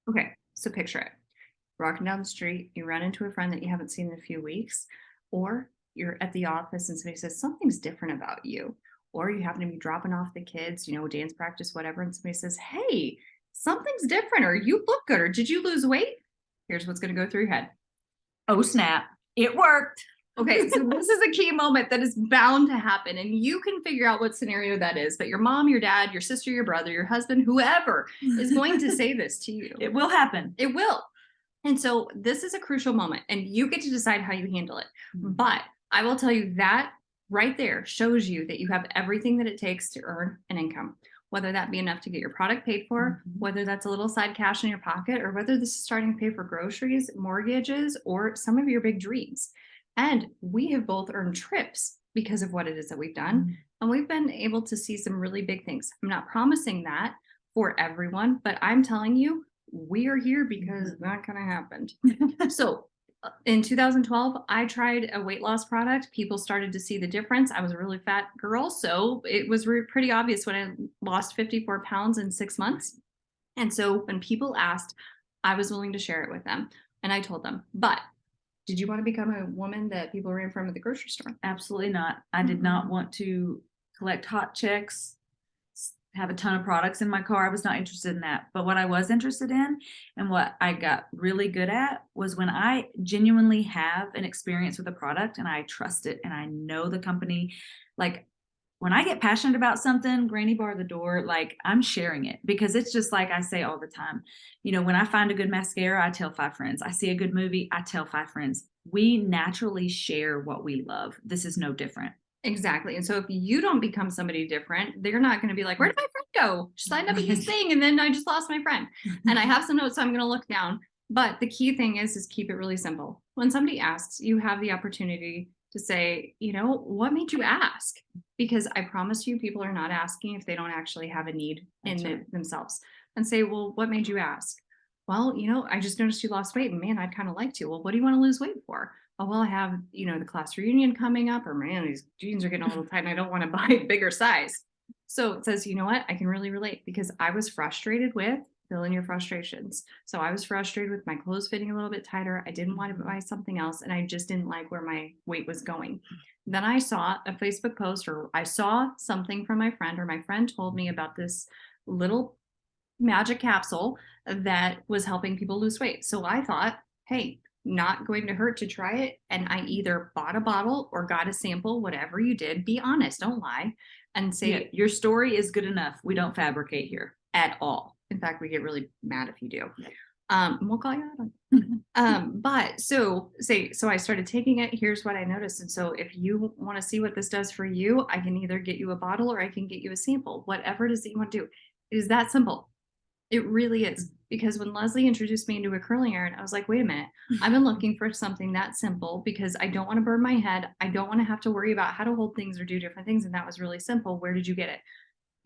Okay, so picture it. Walking down the street, you run into a friend that you haven't seen in a few weeks, or you're at the office and somebody says something's different about you, or you happen to be dropping off the kids, dance practice, whatever, and somebody says, "Hey, something's different," or "You look good," or "Did you lose weight?" Here's what's going to go through your head. Oh, snap. It worked. Okay, so this is a key moment that is bound to happen, and you can figure out what scenario that is. But your mom, your dad, your sister, your brother, your husband, whoever is going to say this to you. It will happen. It will. And so this is a crucial moment, and you get to decide how you handle it. But I will tell you that right there shows you that you have everything that it takes to earn an income, whether that be enough to get your product paid for, whether that's a little side cash in your pocket, or whether this is starting to pay for groceries, mortgages, or some of your big dreams. And we have both earned trips because of what it is that we've done. And we've been able to see some really big things. I'm not promising that for everyone, but I'm telling you, we are here because that kind of happened. So in 2012, I tried a weight loss product. People started to see the difference. I was a really fat girl, so it was pretty obvious when I lost 54 pounds in 6 months. And so when people asked, I was willing to share it with them. And I told them, but did you want to become a woman that people ran from at the grocery store? Absolutely not. I did not want to collect hot checks, have a ton of products in my car. I was not interested in that. But what I was interested in and what I got really good at was when I genuinely have an experience with a product and I trust it and I know the company, like when I get passionate about something, granny bar the door, like I'm sharing it because it's just like I say all the time. When I find a good mascara, I tell 5 friends. I see a good movie, I tell 5 friends. We naturally share what we love. This is no different. Exactly. And so if you don't become somebody different, they're not going to be like, "Where did my friend go? She signed up at this thing and then I just lost my friend." And I have some notes, so I'm going to look down. But the key thing is keep it really simple. When somebody asks, you have the opportunity to say, what made you ask? Because I promise you, people are not asking if they don't actually have a need in themselves. And say, "Well, what made you ask?" "Well, I just noticed you lost weight and man, I'd kind of like to." "Well, what do you want to lose weight for?" "Oh, well, I have, the class reunion coming up," or "Man, these jeans are getting a little tight and I don't want to buy a bigger size." So it says, you know what? I can really relate because I was frustrated with fill in your frustrations. So I was frustrated with my clothes fitting a little bit tighter. I didn't want to buy something else and I just didn't like where my weight was going. Then I saw a Facebook post or I saw something from my friend or my friend told me about this little magic capsule that was helping people lose weight. So I thought, hey, not going to hurt to try it. And I either bought a bottle or got a sample, whatever you did, be honest, don't lie, and say, your story is good enough. We don't fabricate here at all. In fact, we get really mad if you do. We'll call you out on. But so I started taking it. Here's what I noticed. And so if you want to see what this does for you, I can either get you a bottle or I can get you a sample, whatever it is that you want to do. It is that simple. It really is. Because when Leslie introduced me into a curling iron, I was like, wait a minute, I've been looking for something that simple because I don't want to burn my head. I don't want to have to worry about how to hold things or do different things. And that was really simple. Where did you get it?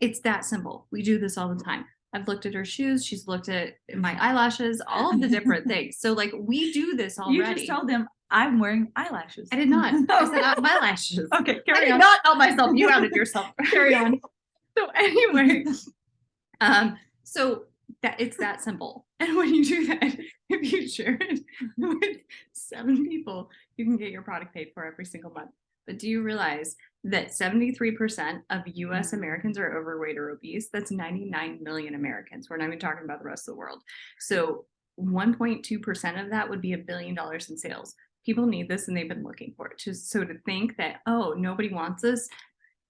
It's that simple. We do this all the time. I've looked at her shoes. She's looked at my eyelashes, all of the different things. So like we do this already. You just told them I'm wearing eyelashes. I did not. I said my lashes. Okay, I did not out myself. You outed yourself. Carry on. So anyway, so that it's that simple. And when you do that, if you share it with 7 people, you can get your product paid for every single month. But do you realize that 73% of US Americans are overweight or obese? That's 99 million Americans. We're not even talking about the rest of the world. So 1.2% of that would be $1 billion in sales. People need this and they've been looking for it. So to think that, oh, nobody wants this,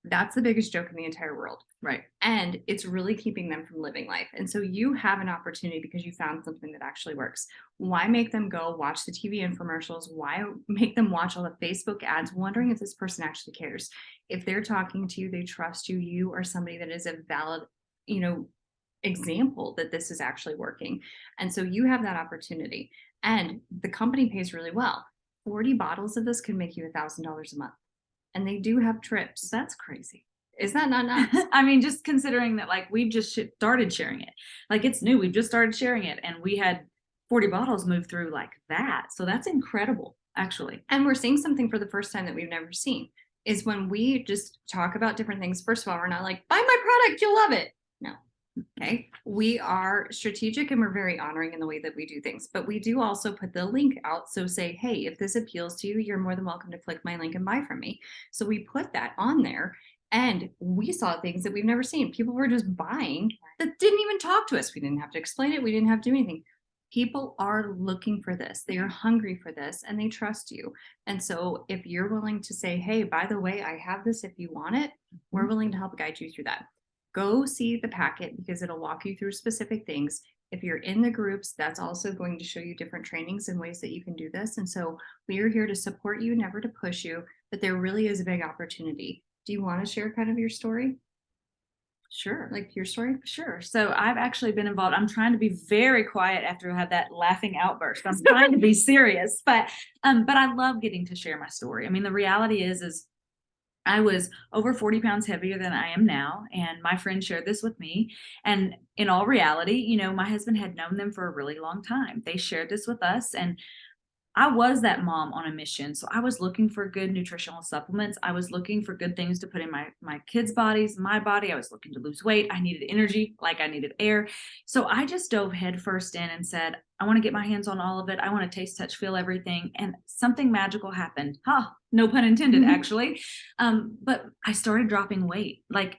that's the biggest joke in the entire world. Right. And it's really keeping them from living life. And so you have an opportunity because you found something that actually works. Why make them go watch the TV infomercials? Why make them watch all the Facebook ads, wondering if this person actually cares? If they're talking to you, they trust you, you are somebody that is a valid, example that this is actually working. And so you have that opportunity. And the company pays really well. 40 bottles of this can make you $1,000 a month. And they do have trips. That's crazy. Is that not nuts? I mean, just considering that, like, we've just started sharing it. Like, it's new. We've just started sharing it. And we had 40 bottles move through like that. So that's incredible, actually. And we're seeing something for the first time that we've never seen is when we just talk about different things. First of all, we're not like, buy my product, you'll love it. No, Okay. We are strategic and we're very honoring in the way that we do things, but we do also put the link out. So say, hey, if this appeals to you, you're more than welcome to click my link and buy from me. So we put that on there and we saw things that we've never seen. People were just buying that didn't even talk to us. We didn't have to explain it. We didn't have to do anything. People are looking for this. They are hungry for this and they trust you. And so if you're willing to say, hey, by the way, I have this if you want it, we're willing to help guide you through that. Go see the packet because it'll walk you through specific things. If you're in the groups, that's also going to show you different trainings and ways that you can do this. And so we are here to support you, never to push you, but there really is a big opportunity. Do you want to share kind of your story? Sure. Like your story? Sure. So I've actually been involved. I'm trying to be very quiet after I had that laughing outburst. I'm trying to be serious, but I love getting to share my story. I mean, the reality is I was over 40 pounds heavier than I am now. And my friend shared this with me. And in all reality, you know, my husband had known them for a really long time. They shared this with us. And I was that mom on a mission. So I was looking for good nutritional supplements. I was looking for good things to put in my kids' bodies, my body. I was looking to lose weight. I needed energy like I needed air. So I just dove headfirst in and said, I want to get my hands on all of it. I want to taste, touch, feel everything. And something magical happened. No pun intended, actually. But I started dropping weight. Like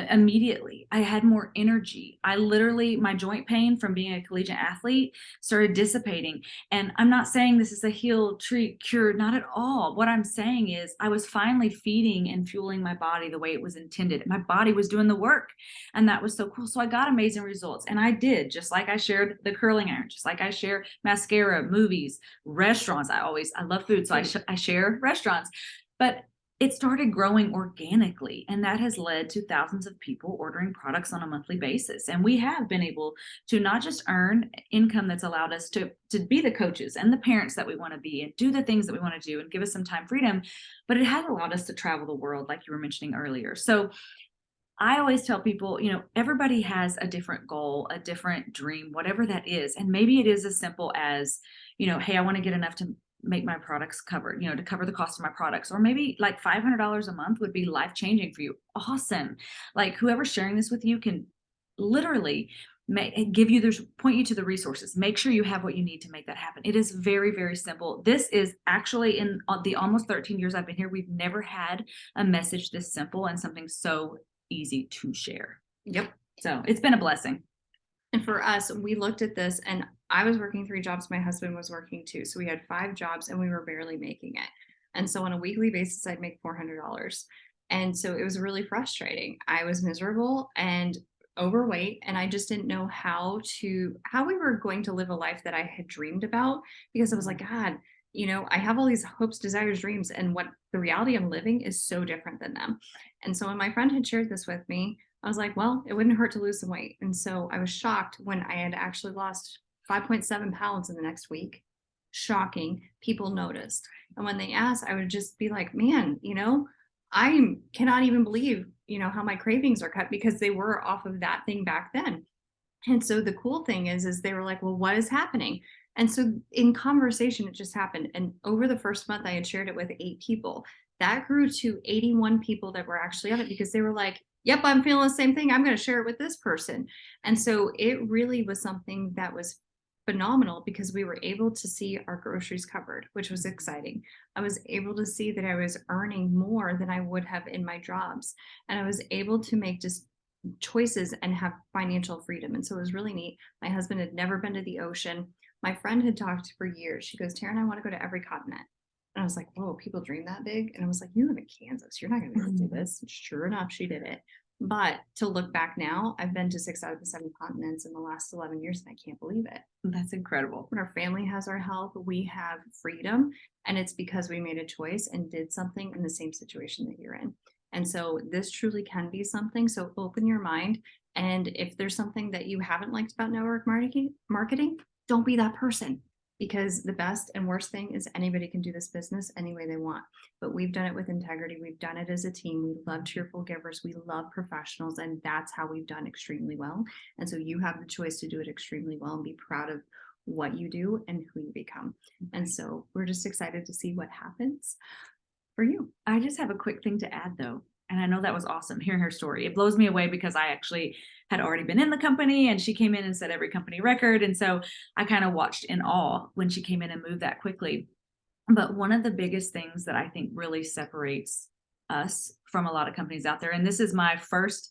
immediately I had more energy. I literally, my joint pain from being a collegiate athlete started dissipating. And I'm not saying this is a heal, treat, cure, not at all. What I'm saying is I was finally feeding and fueling my body the way it was intended. My body was doing the work. And that was so cool. So I got amazing results. And I did, just like I shared the curling iron, just like I share mascara, movies, restaurants. I love food. So I share restaurants. But it started growing organically, and that has led to thousands of people ordering products on a monthly basis. And we have been able to not just earn income that's allowed us to be the coaches and the parents that we want to be and do the things that we want to do and give us some time freedom, but it has allowed us to travel the world, like you were mentioning earlier. So I always tell people, you know, everybody has a different goal, a different dream, whatever that is. And maybe it is as simple as, you know, hey, I want to get enough to make my products covered, you know, to cover the cost of my products. Or maybe like $500 a month would be life changing for you. Awesome. Like whoever's sharing this with you can literally give you point you to the resources. Make sure you have what you need to make that happen. It is very, very simple. This is actually in the almost 13 years I've been here, we've never had a message this simple and something so easy to share. Yep. So it's been a blessing. And for us, we looked at this and I was working 3 jobs. My husband was working 2. So we had 5 jobs and we were barely making it. And so on a weekly basis, I'd make $400. And so it was really frustrating. I was miserable and overweight and I just didn't know how we were going to live a life that I had dreamed about because I was like, God, you know, I have all these hopes, desires, dreams, and what the reality I'm living is so different than them. And so when my friend had shared this with me, I was like, well, it wouldn't hurt to lose some weight. And so I was shocked when I had actually lost 5.7 pounds in the next week. Shocking. People noticed. And when they asked, I would just be like, man, you know, I cannot even believe, you know, how my cravings are cut because they were off of that thing back then. And so the cool thing is they were like, well, what is happening? And so in conversation, it just happened. And over the first month, I had shared it with 8 people. That grew to 81 people that were actually on it because they were like, yep, I'm feeling the same thing. I'm going to share it with this person. And so it really was something that was phenomenal because we were able to see our groceries covered, which was exciting. I was able to see that I was earning more than I would have in my jobs. And I was able to make just choices and have financial freedom. And so it was really neat. My husband had never been to the ocean. My friend had talked for years. She goes, Taryn, I want to go to every continent. And I was like, whoa, people dream that big. And I was like, you live in Kansas. You're not going to be able to do this. Sure enough, she did it. But to look back now, I've been to 6 out of the 7 continents in the last 11 years, and I can't believe it. That's incredible. When our family has our health, we have freedom. And it's because we made a choice and did something in the same situation that you're in. And so this truly can be something. So open your mind. And if there's something that you haven't liked about network marketing, don't be that person. Because the best and worst thing is anybody can do this business any way they want. But we've done it with integrity. We've done it as a team. We love cheerful givers. We love professionals. And that's how we've done extremely well. And so you have the choice to do it extremely well and be proud of what you do and who you become. And so we're just excited to see what happens for you. I just have a quick thing to add though. And I know that was awesome hearing her story. It blows me away because I actually had already been in the company and she came in and set every company record. And so I kind of watched in awe when she came in and moved that quickly. But one of the biggest things that I think really separates us from a lot of companies out there, and this is my first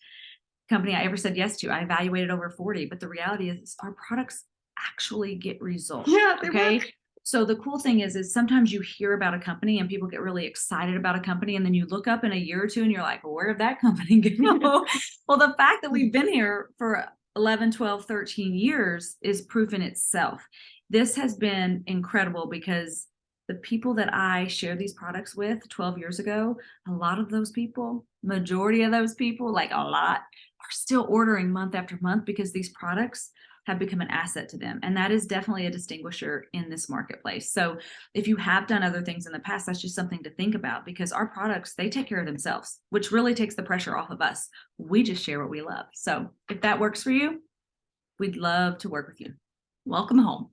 company I ever said yes to. I evaluated over 40, but the reality is our products actually get results. Yeah, they Okay. work. So the cool thing is sometimes you hear about a company and people get really excited about a company, and then you look up in a year or two and you're like, well, where did that company go? Well, the fact that we've been here for 11, 12, 13 years is proof in itself. This has been incredible because the people that I share these products with 12 years ago, a lot of those people, majority of those people, like a lot, are still ordering month after month because these products have become an asset to them. And that is definitely a distinguisher in this marketplace. So if you have done other things in the past, that's just something to think about, because our products, they take care of themselves, which really takes the pressure off of us. We just share what we love. So if that works for you, we'd love to work with you. Welcome home.